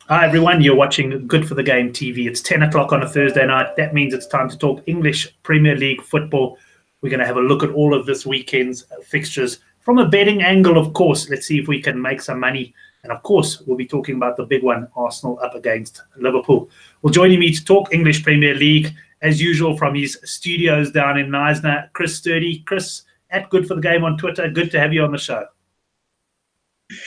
Hi everyone, you're watching Good for the Game TV. It's 10 o'clock on a Thursday night. That means it's time to talk English Premier League football. We're going to have a look at all of this weekend's fixtures from a betting angle, of course. Let's see if we can make some money. And of course, we'll be talking about the big one, Arsenal up against Liverpool. Well, joining me to talk English Premier League, as usual, from his studios down in Knysna, Chris Sturdy. Chris, at Good for the Game on Twitter. Good to have you on the show.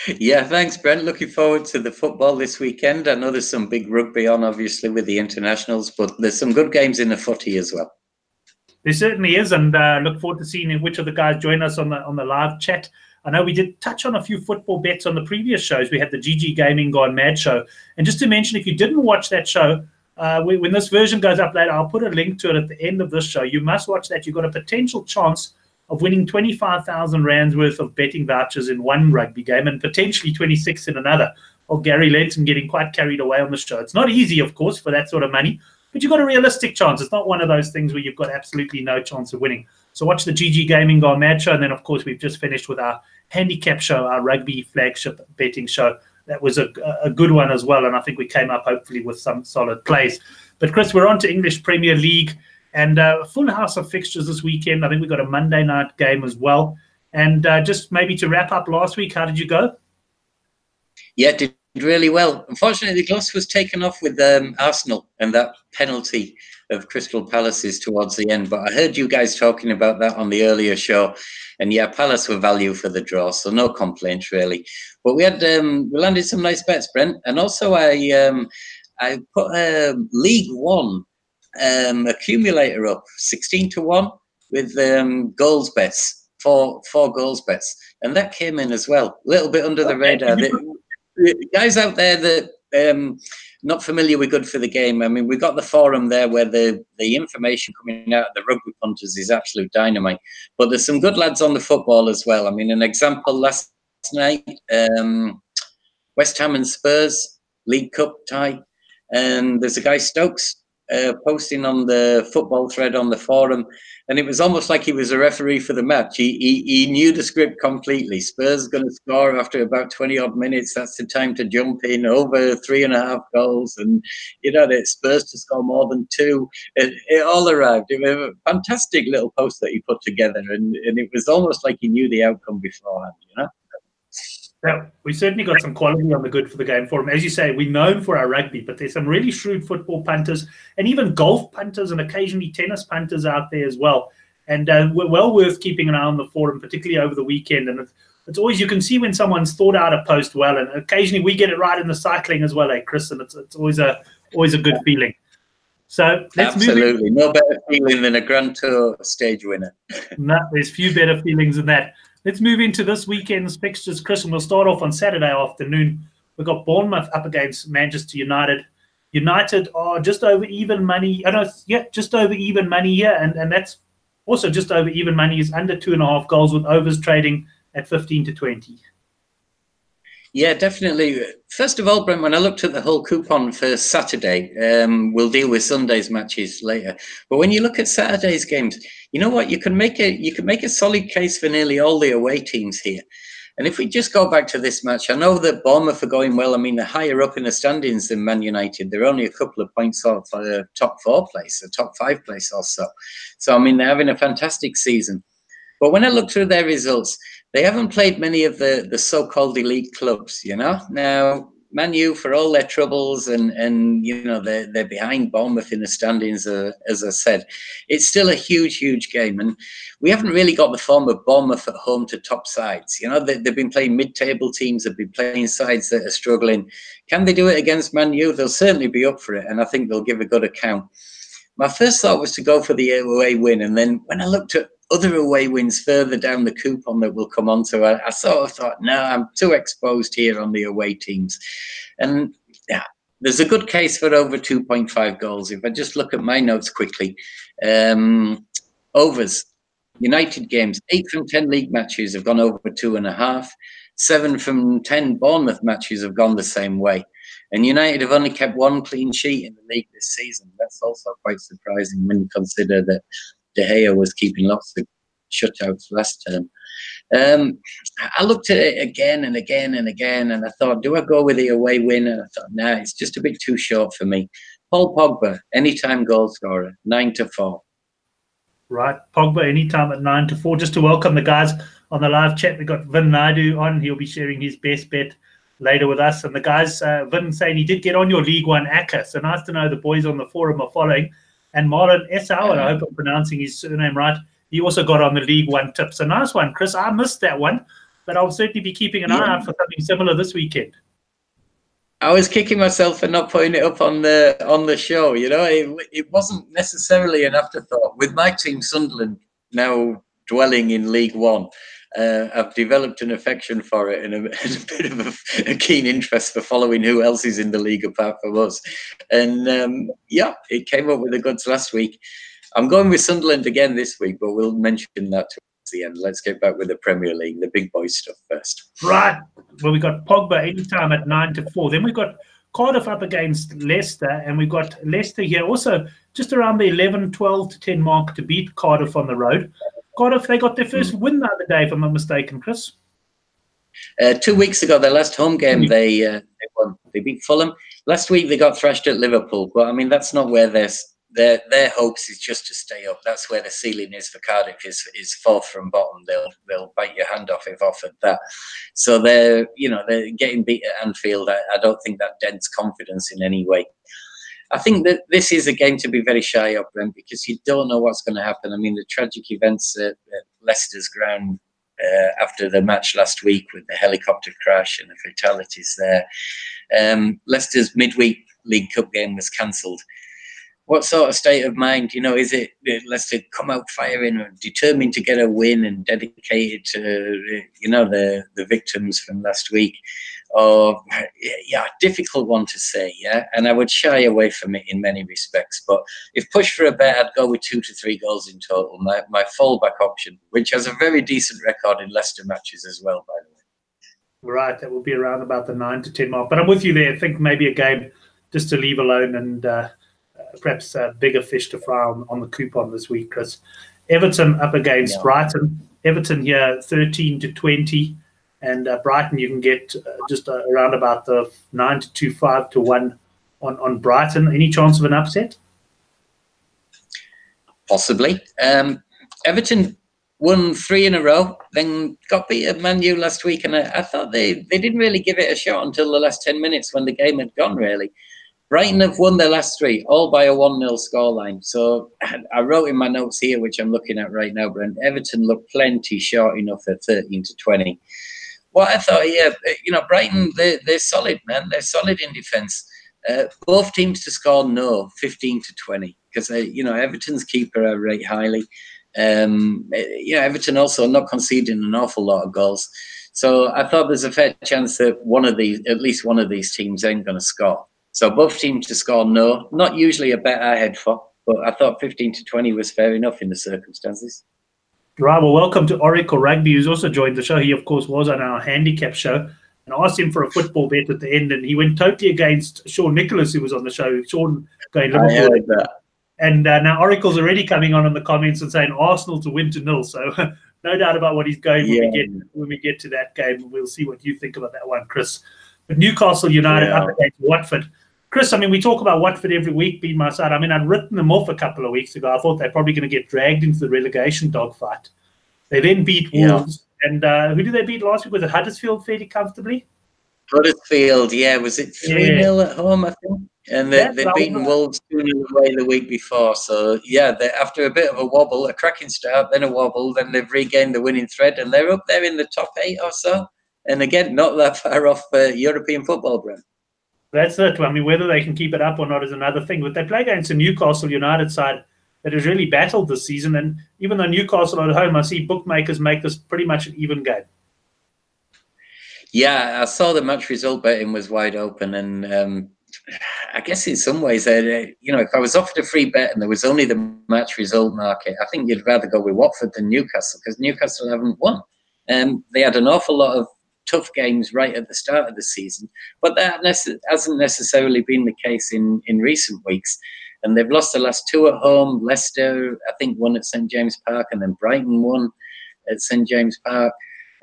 Yeah, thanks, Brent. Looking forward to the football this weekend. I know there's some big rugby on, obviously, with the internationals, but there's some good games in the footy as well. There certainly is, and look forward to seeing which of the guys join us on the live chat. I know we did touch on a few football bets on the previous shows. We had the GG Gaming Gone Mad show. And just to mention, if you didn't watch that show, when this version goes up later, I'll put a link to it at the end of this show. You must watch that. You've got a potential chance of winning 25,000 Rands worth of betting vouchers in one rugby game and potentially 26 in another. Or Gary Lenton getting quite carried away on the show. It's not easy, of course, for that sort of money, but you've got a realistic chance. It's not one of those things where you've got absolutely no chance of winning. So watch the GG Gaming Gone Mad show. And then, of course, we've just finished with our handicap show, our rugby flagship betting show. That was a good one as well. And I think we came up, hopefully, with some solid plays. But, Chris, we're on to English Premier League. And a full house of fixtures this weekend. I think we've got a Monday night game as well. And just maybe to wrap up last week, how did you go? Yeah, did really well. Unfortunately, the gloss was taken off with Arsenal and that penalty of Crystal Palace's towards the end. But I heard you guys talking about that on the earlier show. And yeah, Palace were value for the draw, so no complaints really. But we had we landed some nice bets, Brent. And also I put League One accumulator up 16-1 with goals bets, four goals bets, and that came in as well, a little bit under the radar. The guys out there that not familiar with Good for the Game, I mean, we got the forum there where the information coming out of the rugby punters is absolute dynamite, but there's some good lads on the football as well. I mean, an example last night, West Ham and Spurs League Cup tie, and there's a guy Stokes posting on the football thread on the forum, and it was almost like he was a referee for the match. He knew the script completely. Spurs going to score after about 20 odd minutes. That's the time to jump in, over 3.5 goals, and you know that Spurs to score more than 2. It all arrived. It was a fantastic little post that he put together, and it was almost like he knew the outcome beforehand, you know. Yeah, we certainly got some quality on the Good for the Game forum. As you say, we're known for our rugby, but there's some really shrewd football punters and even golf punters and occasionally tennis punters out there as well. And well worth keeping an eye on the forum, particularly over the weekend. And it's always, you can see when someone's thought out a post well, and occasionally we get it right in the cycling as well, Chris? And it's always a good feeling. So let's absolutely move no better feeling than a Grand Tour stage winner. No, there's few better feelings than that. Let's move into this weekend's fixtures, Chris, and we'll start off on Saturday afternoon. We've got Bournemouth up against Manchester United. United are just over even money. Just over even money here, and that's also just over even money is under 2.5 goals with overs trading at 15-20. Yeah, definitely. First of all, Brent, when I looked at the whole coupon for Saturday, we'll deal with Sunday's matches later. But when you look at Saturday's games, you know what? You can make a solid case for nearly all the away teams here. And if we just go back to this match, I know that Bournemouth are going well. I mean, they're higher up in the standings than Man United. They're only a couple of points off the top 4 place, the top 5 place or so. So, I mean, they're having a fantastic season. But when I look through their results, they haven't played many of the so-called elite clubs, you know. Now, Man U, for all their troubles and you know, they're behind Bournemouth in the standings, as I said. It's still a huge, huge game. And we haven't really got the form of Bournemouth at home to top sides. You know, they've been playing mid-table teams, they've been playing sides that are struggling. Can they do it against Man U? They'll certainly be up for it, and I think they'll give a good account. My first thought was to go for the away win, and then when I looked at other away wins further down the coupon that we'll come on to, I sort of thought, no, I'm too exposed here on the away teams. And yeah, there's a good case for over 2.5 goals. If I just look at my notes quickly, overs, United games, 8 from 10 league matches have gone over 2.5. 7 from 10 Bournemouth matches have gone the same way. And United have only kept 1 clean sheet in the league this season. That's also quite surprising when you consider that De Gea was keeping lots of shutouts last term. I looked at it again and again and again, and I thought, do I go with the away win? And I thought, nah, it's just a bit too short for me. Paul Pogba, anytime goal scorer, 9-4. Right, Pogba anytime at 9-4. Just to welcome the guys on the live chat, we got Vin Naidu on. He'll be sharing his best bet later with us. And the guys, Vin saying he did get on your League One ACCA, so nice to know the boys on the forum are following. And Marlon Essau, and I hope I'm pronouncing his surname right, he also got on the League One tip. So nice one, Chris. I missed that one, but I'll certainly be keeping an eye out for something similar this weekend. I was kicking myself for not putting it up on the show. You know, it wasn't necessarily an afterthought. With my team, Sunderland, now dwelling in League One, I've developed an affection for it and a bit of a keen interest for following who else is in the league apart from us. And yeah, it came up with the goods last week. I'm going with Sunderland again this week, but we'll mention that towards the end. Let's get back with the Premier League, the big boy stuff first. Right. Well, we got Pogba anytime at 9-4. Then we got Cardiff up against Leicester, and we've got Leicester here also just around the 11, 12 to 10 mark to beat Cardiff on the road. Cardiff, they got their first win the other day, if I'm not mistaken, Chris. 2 weeks ago, their last home game, they won. They beat Fulham. Last week, they got thrashed at Liverpool, but I mean, that's not where their hopes is just to stay up. That's where the ceiling is for Cardiff, is fourth from bottom. They'll bite your hand off if offered that. So they're getting beat at Anfield. I don't think that dents confidence in any way. I think that this is a game to be very shy of, Brent, because you don't know what's going to happen. I mean, the tragic events at Leicester's ground after the match last week with the helicopter crash and the fatalities there. Leicester's midweek League Cup game was cancelled. What sort of state of mind, is it Leicester come out firing or determined to get a win and dedicated to, the victims from last week? Or, yeah, difficult one to say, yeah? And I would shy away from it in many respects. But if pushed for a bet, I'd go with 2 to 3 goals in total. My fallback option, which has a very decent record in Leicester matches as well, by the way. Right, that will be around about the 9 to 10 mark. But I'm with you there. I think maybe a game just to leave alone and perhaps bigger fish to fry on the coupon this week, Chris. Everton up against Brighton. Everton here 13 to 20. And Brighton, you can get just around about the 9 to 2, 5 to 1 on Brighton. Any chance of an upset? Possibly. Everton won 3 in a row, then got beat at Man U last week. And I thought they didn't really give it a shot until the last 10 minutes when the game had gone, really. Brighton have won their last 3, all by a 1-0 scoreline. So I wrote in my notes here, which I'm looking at right now, Brent, Everton look plenty short enough at 13 to 20. Well, I thought, Brighton, they're solid, man. They're solid in defence. Both teams to score 15 to 20, because, Everton's keeper I rate highly. Everton also not conceding an awful lot of goals. So I thought there's a fair chance that at least one of these teams ain't going to score. So both teams to score not usually a bet I had for, but I thought 15 to 20 was fair enough in the circumstances. Right, well, welcome to Oracle Rugby, who's also joined the show. He, of course, was on our handicap show, and I asked him for a football bet at the end, and he went totally against Sean Nicholas, who was on the show. Sean going Liverpool. And now Oracle's already coming on the comments and saying Arsenal to win to 0. So no doubt about what he's going when we get to that game. We'll see what you think about that one, Chris. But Newcastle United up against Watford. Chris, I mean, we talk about Watford every week being my side. I mean, I'd written them off a couple of weeks ago. I thought they're probably going to get dragged into the relegation dogfight. They then beat Wolves. And who did they beat last week? Was it Huddersfield fairly comfortably? Huddersfield, yeah. Was it 3-0 at home, I think? And they'd beaten Wolves 2-0 away the week before. So, yeah, after a bit of a wobble, a cracking start, then a wobble, then they've regained the winning thread, and they're up there in the top 8 or so. And again, not that far off European football, Brent. That's it. I mean, whether they can keep it up or not is another thing. But they play against a Newcastle United side that has really battled this season. And even though Newcastle are at home, I see bookmakers make this pretty much an even game. Yeah, I saw the match result betting was wide open. And I guess in some ways, if I was offered a free bet and there was only the match result market, I think you'd rather go with Watford than Newcastle, because Newcastle haven't won. They had an awful lot of tough games right at the start of the season, but that hasn't necessarily been the case in recent weeks. And they've lost the last 2 at home. Leicester, I think, won at St James Park, and then Brighton won. at St James Park.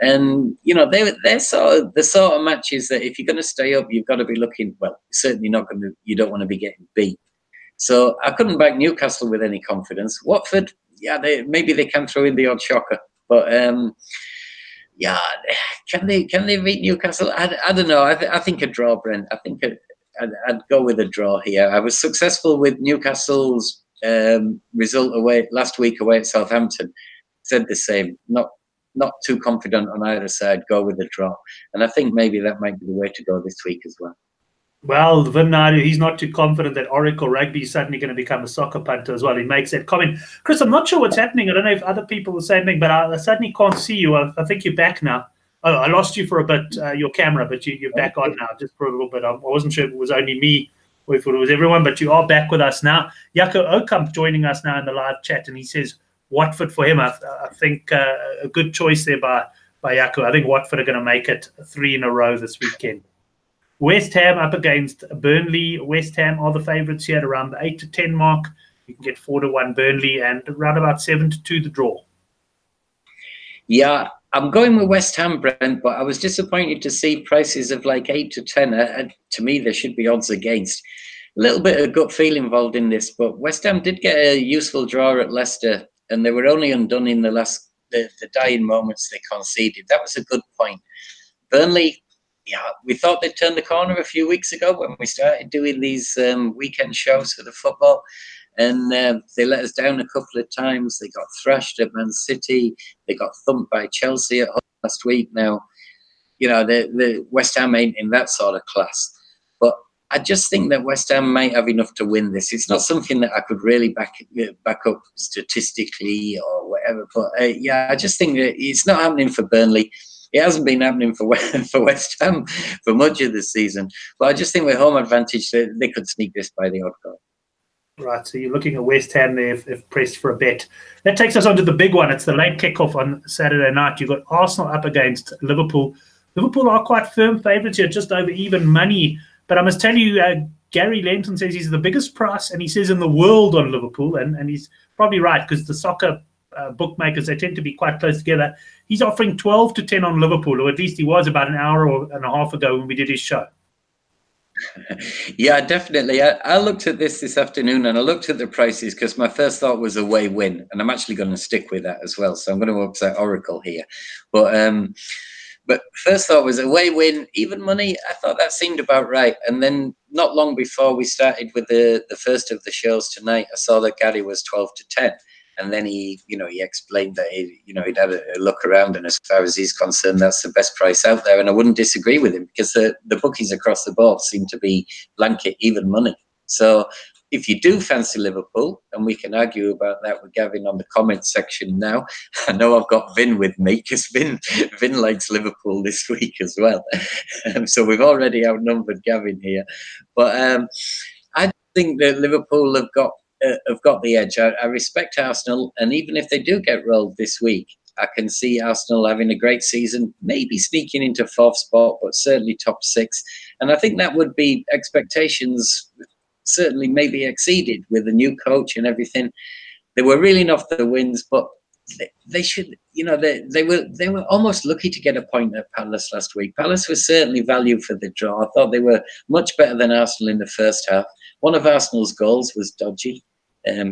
And you know, they're the sort of matches that if you're going to stay up, you've got to be looking. Well, certainly not going to. You don't want to be getting beat. So I couldn't back Newcastle with any confidence. Watford, yeah, maybe they can throw in the odd shocker, but yeah, can they beat Newcastle? I don't know. I think a draw, Brent. I think I'd go with a draw here. I was successful with Newcastle's result last week away at Southampton. Said the same. Not too confident on either side. Go with a draw, and I think maybe that might be the way to go this week as well. Well, Vin, he's not too confident that Oracle Rugby is suddenly going to become a soccer punter as well. He makes that comment. Chris, I'm not sure what's happening. I don't know if other people are saying anything, but I suddenly can't see you. I think you're back now. Oh, I lost you for a bit, your camera, but you're back on now, just for a little bit. I wasn't sure if it was only me or if it was everyone, but you are back with us now. Jaco Okamp joining us now in the live chat, and he says Watford for him. I think a good choice there by Jaco. I think Watford are going to make it 3 in a row this weekend. West Ham up against Burnley. West Ham are the favourites here at around the 8 to 10 mark. You can get 4-1 Burnley and around about 7-2 the draw. Yeah, I'm going with West Ham, Brent, but I was disappointed to see prices of like 8 to 10. To me, there should be odds against. A little bit of gut feel involved in this, but West Ham did get a useful draw at Leicester, and they were only undone in the dying moments they conceded. That was a good point. Burnley, yeah, we thought they'd turned the corner a few weeks ago when we started doing these weekend shows for the football. And they let us down a couple of times. They got thrashed at Man City. They got thumped by Chelsea at home last week. Now, you know, the West Ham ain't in that sort of class. But I just think that West Ham might have enough to win this. It's not something that I could really back up statistically or whatever. But yeah, I just think that it's not happening for Burnley. It hasn't been happening for West Ham for much of the season. But I just think with home advantage, they could sneak this by the odd goal. Right, so you're looking at West Ham there if pressed for a bet. That takes us on to the big one. It's the late kickoff on Saturday night. You've got Arsenal up against Liverpool. Liverpool are quite firm favourites here, just over even money. But I must tell you, Gary Lenton says he's the biggest price, and he says in the world on Liverpool, and he's probably right because the soccer bookmakers, they tend to be quite close together. He's offering 12 to 10 on Liverpool, or at least he was about an hour and a half ago when we did his show. Yeah, definitely. I looked at this afternoon and I looked at the prices because my first thought was away win, and I'm actually going to stick with that as well. So I'm going to upset Oracle here. But first thought was away win, even money. I thought that seemed about right. And then not long before we started with the first of the shows tonight, I saw that Gary was 12 to 10. And then he explained that he'd had a look around, and as far as he's concerned, that's the best price out there. And I wouldn't disagree with him because the bookies across the board seem to be blanket even money. So if you do fancy Liverpool, and we can argue about that with Gavin on the comments section now. I know I've got Vin with me because Vin likes Liverpool this week as well. So we've already outnumbered Gavin here. But I think that Liverpool have got the edge. I respect Arsenal, and even if they do get rolled this week, I can see Arsenal having a great season, maybe sneaking into 4th spot, but certainly top 6. And I think that would be expectations certainly maybe exceeded with the new coach and everything. They were reeling off the wins, but they should, they were almost lucky to get a point at Palace last week. Palace was certainly value for the draw. I thought they were much better than Arsenal in the first half. One of Arsenal's goals was dodgy.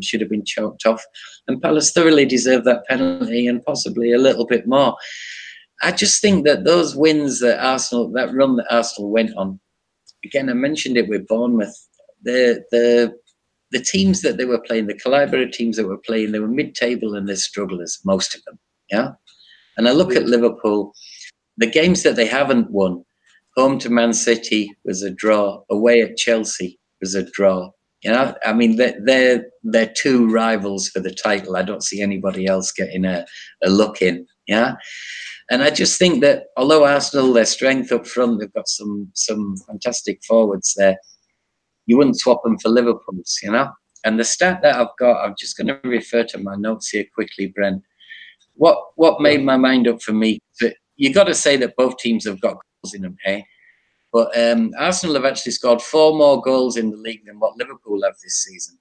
Should have been choked off, and Palace thoroughly deserved that penalty and possibly a little bit more. I just think that those wins that run that Arsenal went on, again, I mentioned it with Bournemouth, the teams that they were playing, the caliber of teams that were playing, they were mid-table and they're strugglers, most of them. Yeah, and I look at Liverpool, the games that they haven't won, home to Man City was a draw, away at Chelsea was a draw. I mean, they're 2 rivals for the title. I don't see anybody else getting a look in. Yeah, and I just think that although Arsenal, their strength up front, they've got some fantastic forwards there. You wouldn't swap them for Liverpool's, And the stat that I've got, I'm just going to refer to my notes here quickly, Brent. What made my mind up for me? You got to say that both teams have got goals in them, eh? But Arsenal have actually scored 4 more goals in the league than what Liverpool have this season.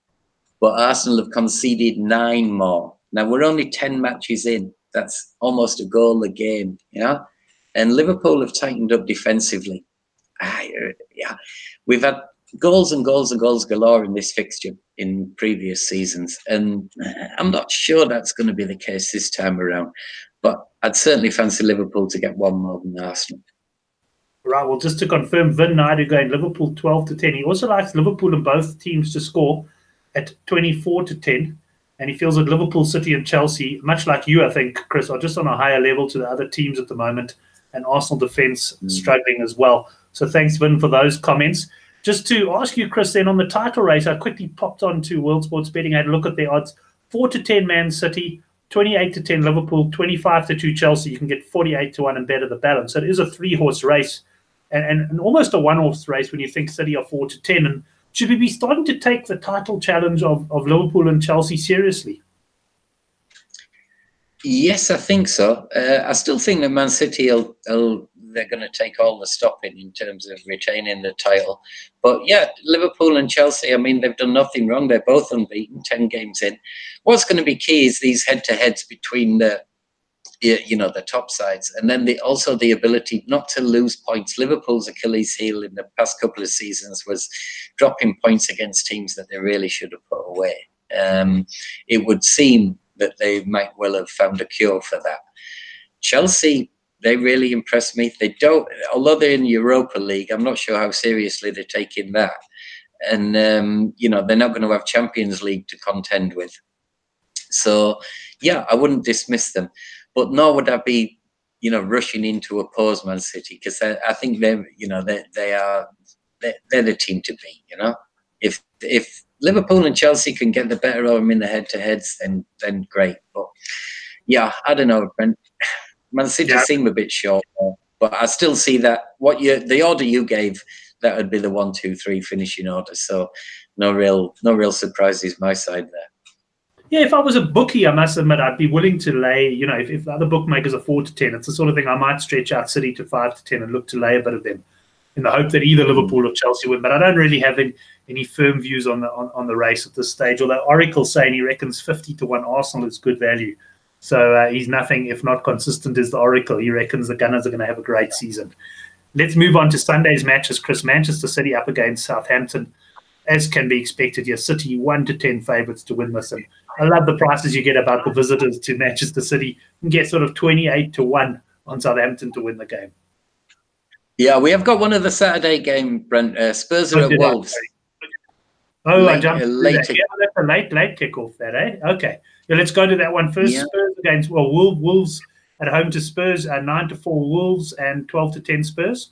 But Arsenal have conceded 9 more. Now, we're only 10 matches in. that's almost a goal a game, you know. And Liverpool have tightened up defensively. Yeah, we've had goals and goals and goals galore in this fixture in previous seasons, and I'm not sure that's going to be the case this time around. But I'd certainly fancy Liverpool to get one more than Arsenal. Right, well, just to confirm, Vin Naidu going Liverpool 12-10. He also likes Liverpool and both teams to score at 24-10. And he feels that Liverpool, City and Chelsea, much like you, I think, Chris, are just on a higher level to the other teams at the moment. And Arsenal defence struggling as well. So thanks, Vin, for those comments. Just to ask you, Chris, then on the title race, I quickly popped on to World Sports Betting. I had a look at the odds. 4-10 Man City, 28-10 Liverpool, 25-2 Chelsea. You can get 48-1 and better the balance. So it is a 3-horse race. And almost a 1-horse race when you think City are 4-10. And should we be starting to take the title challenge of Liverpool and Chelsea seriously? Yes, I think so. I still think that Man City they're going to take all the stopping in terms of retaining the title. But yeah, Liverpool and Chelsea, I mean, they've done nothing wrong. They're both unbeaten, 10 games in. What's going to be key is these head-to-heads between the top sides, and then also the ability not to lose points. Liverpool's Achilles heel in the past couple of seasons was dropping points against teams that they really should have put away. It would seem that they might well have found a cure for that. Chelsea, they really impress me. They don't, although they're in Europa League, I'm not sure how seriously they're taking that. And they're not going to have Champions League to contend with. So yeah, I wouldn't dismiss them. But nor would I be, rushing in to oppose Man City, because I think they're the team to beat. If Liverpool and Chelsea can get the better of them in the head-to-heads, then great. But yeah, I don't know, Brent. Man City seem a bit short, but I still see that the order you gave, that would be the 1, 2, 3 finishing order. So no real surprises my side there. Yeah, if I was a bookie, I must admit, I'd be willing to lay, if the other bookmakers are 4-10, it's the sort of thing I might stretch out City to 5-10 and look to lay a bit of them in the hope that either Liverpool or Chelsea win. But I don't really have any firm views on the race at this stage, although Oracle's saying he reckons 50-1 Arsenal is good value. So he's nothing if not consistent as the Oracle. He reckons the Gunners are going to have a great season. Let's move on to Sunday's matches, Chris. Manchester City up against Southampton. As can be expected here, City 1-10 favourites to win this. And I love the prices you get about the visitors to Manchester City. You can get sort of 28-1 on Southampton to win the game. Yeah, we have got one of the Saturday game, Brent. Spurs are at Wolves. I jumped later. Yeah, that's a late kickoff, that, eh? Okay. Yeah, let's go to that one first. Yeah. Spurs against Wolves at home to Spurs, 9-4 Wolves and 12-10 Spurs.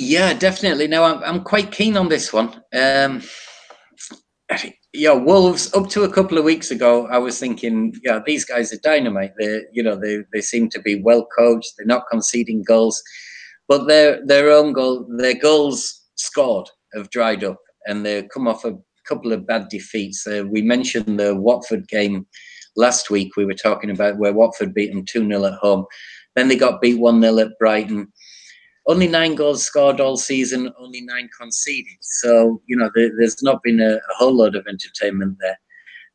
Yeah, definitely. Now, I'm quite keen on this one. Wolves, up to a couple of weeks ago, I was thinking, these guys are dynamite. They seem to be well coached. They're not conceding goals, but their goals scored have dried up, and they've come off a couple of bad defeats. We mentioned the Watford game last week. We were talking about where Watford beat them 2-0 at home. Then they got beat 1-0 at Brighton. Only 9 goals scored all season, only 9 conceded. So, there's not been a whole lot of entertainment there.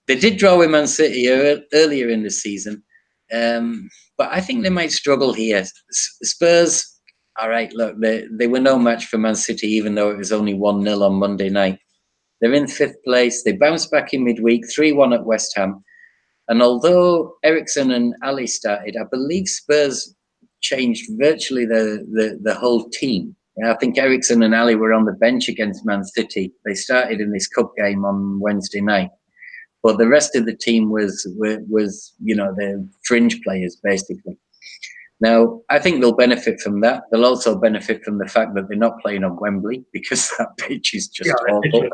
They did draw with Man City earlier in the season, but I think they might struggle here. Spurs, all right, look, they were no match for Man City, even though it was only 1-0 on Monday night. They're in 5th place. They bounced back in midweek, 3-1 at West Ham. And although Eriksen and Ali started, I believe Spurs changed virtually the whole team. I think Eriksen and Ali were on the bench against Man City. They started in this cup game on Wednesday night, but the rest of the team was the fringe players basically. Now, I think they'll benefit from that. They'll also benefit from the fact that they're not playing on Wembley, because that pitch is just awful.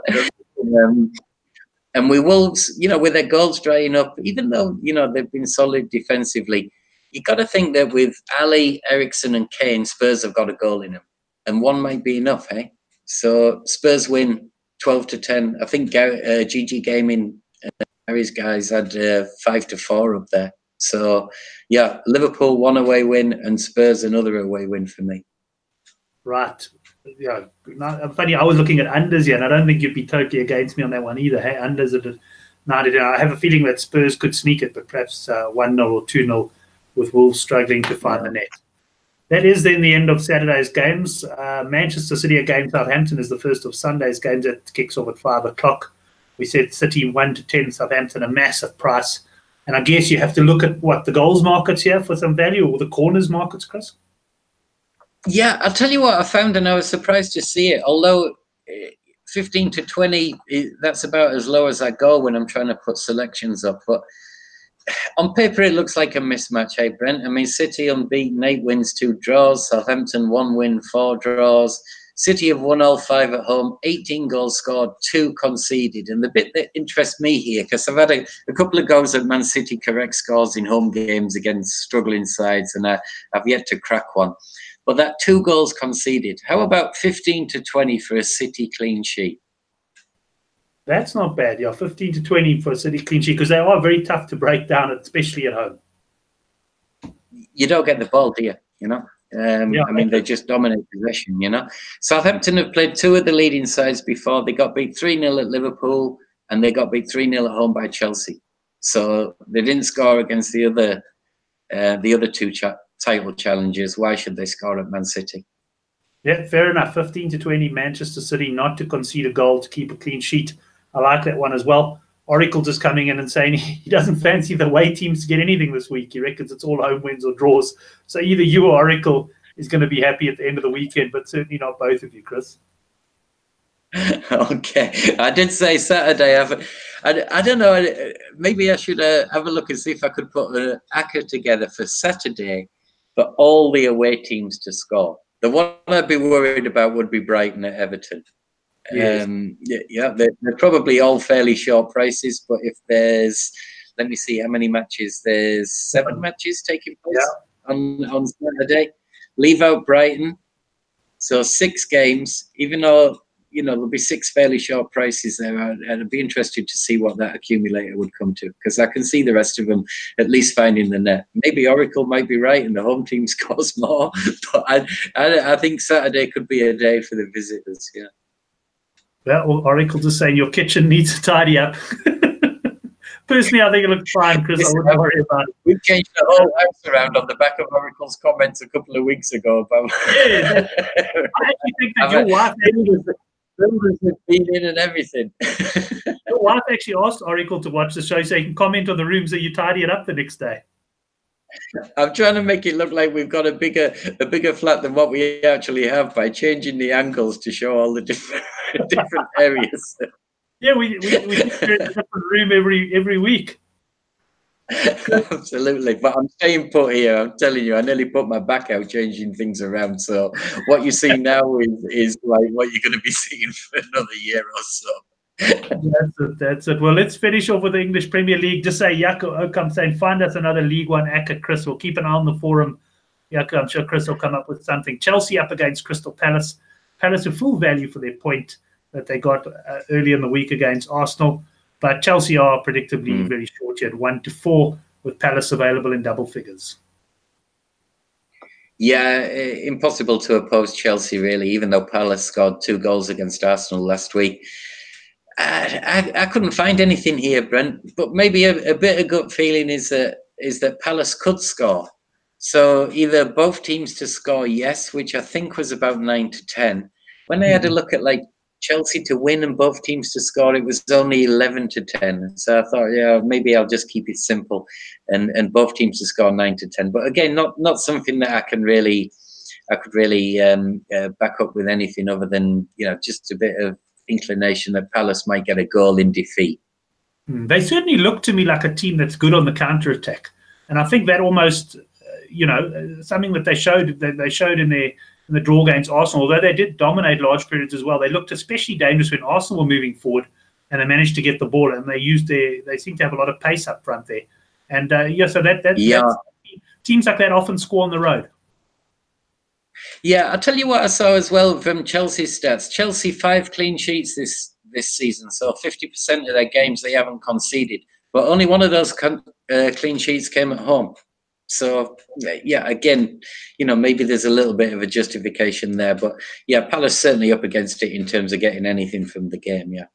And we Wolves, with their goals drying up, even though they've been solid defensively, you got to think that with Ali, Eriksen and Kane, Spurs have got a goal in them. And one might be enough, eh? So Spurs win 12-10. I think GG Gaming, Harry's guys had 5-4 up there. So, yeah, Liverpool 1 away win and Spurs another away win for me. Right. Funny, I was looking at unders here, and I don't think you'd be totally against me on that one either. Hey, unders at 90. I have a feeling that Spurs could sneak it, but perhaps 1-0 or 2-0 with Wolves struggling to find the net. That is then the end of Saturday's games. Manchester City against Southampton is the first of Sunday's games that kicks off at 5 o'clock. We said City 1-10, Southampton a massive price. And I guess you have to look at what the goals markets here for some value, or the corners markets, Chris. Yeah, I'll tell you what I found, and I was surprised to see it. Although 15 to 20, that's about as low as I go when I'm trying to put selections up. But on paper, it looks like a mismatch, hey, Brent? I mean, City unbeaten, 8 wins, 2 draws. Southampton 1 win, 4 draws. City have won all 5 at home, 18 goals scored, 2 conceded. And the bit that interests me here, because I've had a couple of goes at Man City correct scores in home games against struggling sides, and I've yet to crack one. But that 2 goals conceded, how about 15 to 20 for a City clean sheet? That's not bad, yeah. 15 to 20 for a City clean sheet, because they are very tough to break down, especially at home. You don't get the ball, do you? You know? I mean, they just dominate possession, you know. Southampton have played 2 of the leading sides before. They got beat 3-0 at Liverpool, and they got beat 3-0 at home by Chelsea. So they didn't score against the other 2 title challengers. Why should they score at Man City? Yeah, fair enough. 15 to 20, Manchester City not to concede a goal to keep a clean sheet. I like that one as well. Oracle just coming in and saying he doesn't fancy the away teams to get anything this week. He reckons it's all home wins or draws. So either you or Oracle is going to be happy at the end of the weekend, but certainly not both of you, Chris. Okay. I did say Saturday. I don't know. Maybe I should have a look and see if I could put an ACCA together for Saturday for all the away teams to score. The one I'd be worried about would be Brighton at Everton. Yes. They're probably all fairly short prices, but if there's, let me see how many matches, there's 7 matches taking place on Saturday. Leave out Brighton, so 6 games, even though, you know, there'll be 6 fairly short prices there, and I'd be interested to see what that accumulator would come to, because I can see the rest of them at least finding the net. Maybe Oracle might be right and the home team scores more, but I think Saturday could be a day for the visitors, yeah. Well, Oracle just saying your kitchen needs to tidy up. Personally, I think it looks fine, Chris. I wouldn't worry about it. We've changed the whole house around on the back of Oracle's comments a couple of weeks ago. About I actually think that your wife have been in and everything. Your wife actually asked Oracle to watch the show so he can comment on the room so you tidy it up the next day. I'm trying to make it look like we've got a bigger flat than what we actually have by changing the angles to show all the different areas. Yeah, we do a different room every week. Absolutely, but I'm staying put here. I'm telling you, I nearly put my back out changing things around. So what you see now is like what you're going to be seeing for another year or so. That's it. Well, let's finish off with the English Premier League. Just say Yako Okam saying, find us another League One ACCA, Chris. We'll keep an eye on the forum. Yako, I'm sure Chris will come up with something. Chelsea up against Crystal Palace. Palace with full value for their point that they got early in the week against Arsenal. But Chelsea are predictably very short here at 1-4, with Palace available in double figures. Yeah, impossible to oppose Chelsea, really, even though Palace scored 2 goals against Arsenal last week. I couldn't find anything here, Brent, but maybe a bit of gut feeling is that Palace could score. So either both teams to score, yes, which I think was about 9 to 10. When I had a look at like Chelsea to win and both teams to score, it was only 11 to 10. So I thought, yeah, maybe I'll just keep it simple and both teams to score 9 to 10. But again, not something that I could really back up with anything other than, you know, just a bit of inclination that Palace might get a goal in defeat. They certainly look to me like a team that's good on the counter-attack. And I think that almost, something that they showed in the draw against Arsenal, although they did dominate large periods as well, they looked especially dangerous when Arsenal were moving forward and they managed to get the ball, and they seem to have a lot of pace up front there. And teams like that often score on the road. Yeah, I'll tell you what I saw as well from Chelsea's stats. Chelsea 5 clean sheets this season, so 50% of their games they haven't conceded. But only one of those clean sheets came at home. So, yeah, again, you know, maybe there's a little bit of a justification there. But, yeah, Palace certainly up against it in terms of getting anything from the game, yeah.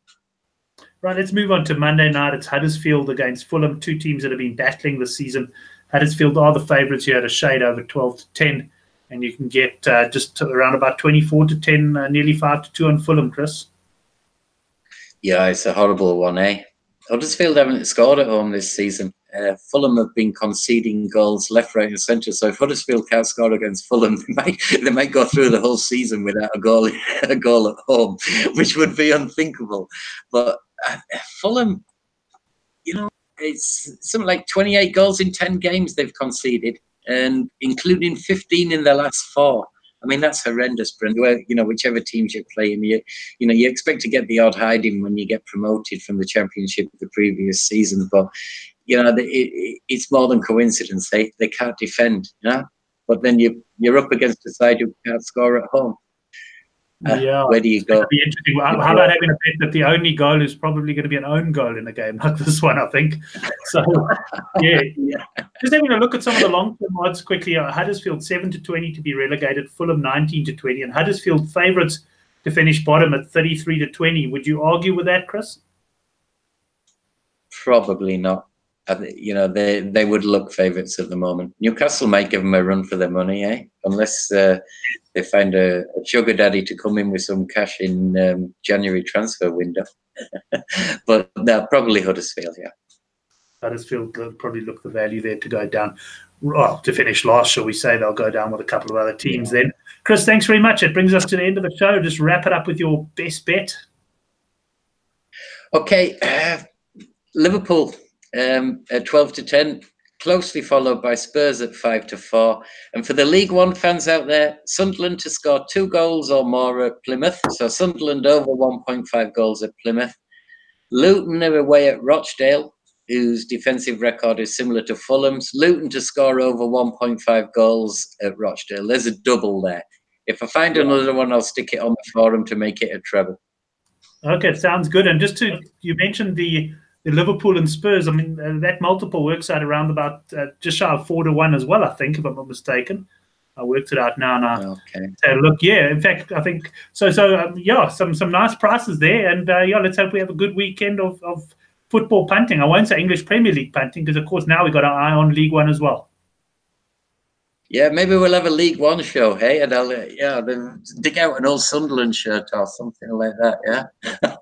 Right, let's move on to Monday night. It's Huddersfield against Fulham, two teams that have been battling this season. Huddersfield are the favourites here at a shade over 12-10, and you can get just around about 24-10, nearly 5-2 on Fulham, Chris. Yeah, it's a horrible one, eh? Huddersfield haven't scored at home this season. Fulham have been conceding goals left, right, and centre. So if Huddersfield can't score against Fulham, they might go through the whole season without a goal at home, which would be unthinkable. But Fulham, it's something like 28 goals in 10 games they've conceded, and including 15 in the last 4. I mean, that's horrendous, Brent. Whichever teams you're playing, you expect to get the odd hiding when you get promoted from the Championship the previous season, but it's more than coincidence. They can't defend, But then you're up against a side who can't score at home. Where do you go? Be interesting. How about having a bet that the only goal is probably going to be an own goal in a game like this one, I think. So, yeah. Just having a look at some of the long-term odds quickly. Huddersfield 7-20 to be relegated, Fulham 19-20, and Huddersfield favourites to finish bottom at 33-20. Would you argue with that, Chris? Probably not. They would look favourites at the moment. Newcastle might give them a run for their money, unless they find a sugar daddy to come in with some cash in January transfer window. But no, probably Huddersfield, yeah. Huddersfield probably look the value there to go down. Well, to finish last, shall we say, they'll go down with a couple of other teams then. Chris, thanks very much. It brings us to the end of the show. Just wrap it up with your best bet. Okay, Liverpool at 12-10, closely followed by Spurs at 5-4. And for the League One fans out there, Sunderland to score 2 goals or more at Plymouth. So Sunderland over 1.5 goals at Plymouth. Luton are away at Rochdale, whose defensive record is similar to Fulham's. Luton to score over 1.5 goals at Rochdale. There's a double there. If I find another one, I'll stick it on the forum to make it a treble. Okay, sounds good. And you mentioned the Liverpool and Spurs. I mean, that multiple works out around about just shy of 4-1 as well, I think, if I'm not mistaken. I worked it out now. Okay. So look, in fact, I think so. Some nice prices there, and let's hope we have a good weekend of football punting. I won't say English Premier League punting because, of course, now we've got our eye on League One as well. Yeah, maybe we'll have a League One show, hey? And I'll then dig out an old Sunderland shirt or something like that, yeah?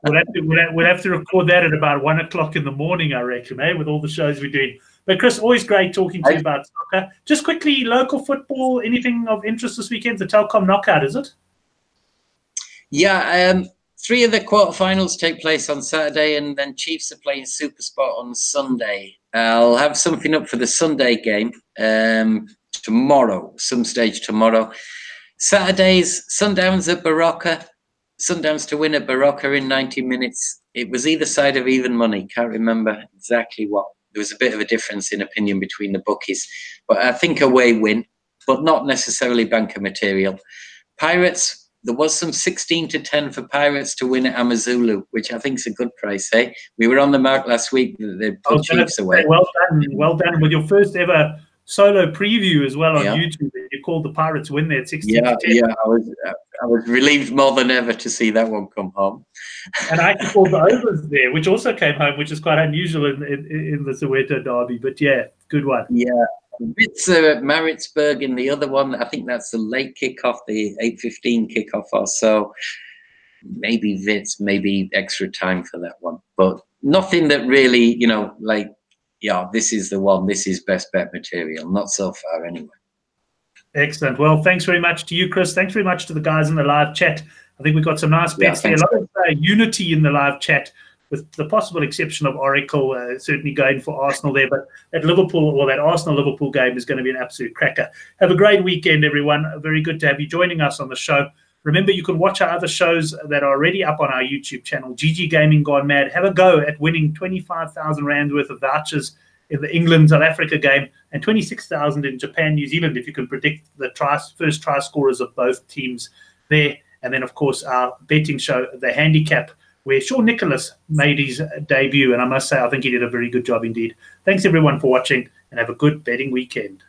we'll have to record that at about 1 o'clock in the morning, I reckon, with all the shows we're doing. But, Chris, always great talking to you about soccer. Just quickly, local football, anything of interest this weekend? The Telkom knockout, is it? Yeah, 3 of the quarterfinals take place on Saturday, and then Chiefs are playing SuperSport on Sunday. I'll have something up for the Sunday game tomorrow, some stage tomorrow. Saturdays, Sundowns at Barocca. Sundowns to win at Barocca in 90 minutes. It was either side of even money. Can't remember exactly what. There was a bit of a difference in opinion between the bookies. But I think away win, but not necessarily banker material. Pirates, there was some 16-10 for Pirates to win at Amazulu, which I think is a good price, eh? We were on the mark last week. They put Chiefs away. Well done with your first ever solo preview as well on YouTube. You called the Pirates win there at 16-10. Yeah, I was relieved more than ever to see that one come home. And I actually called the overs there, which also came home, which is quite unusual in the Soweto derby. But yeah, good one. Yeah, Wits at Maritzburg in the other one. I think that's the late kickoff, the 8:15 kickoff or so. Maybe Wits, maybe extra time for that one, but nothing that really, this is the one, this is best bet material. Not so far anyway. Excellent. Well, thanks very much to you, Chris. Thanks very much to the guys in the live chat. I think we've got some nice bets there. A lot of unity in the live chat, with the possible exception of Oracle certainly going for Arsenal there. But that Arsenal-Liverpool game is going to be an absolute cracker. Have a great weekend, everyone. Very good to have you joining us on the show. Remember, you can watch our other shows that are already up on our YouTube channel, GG Gaming Gone Mad. Have a go at winning 25,000 Rand worth of vouchers in the England-South Africa game and 26,000 in Japan-New Zealand if you can predict the first try scorers of both teams there. And then, of course, our betting show, The Handicap, where Sean Nicholas made his debut. And I must say, I think he did a very good job indeed. Thanks, everyone, for watching, and have a good betting weekend.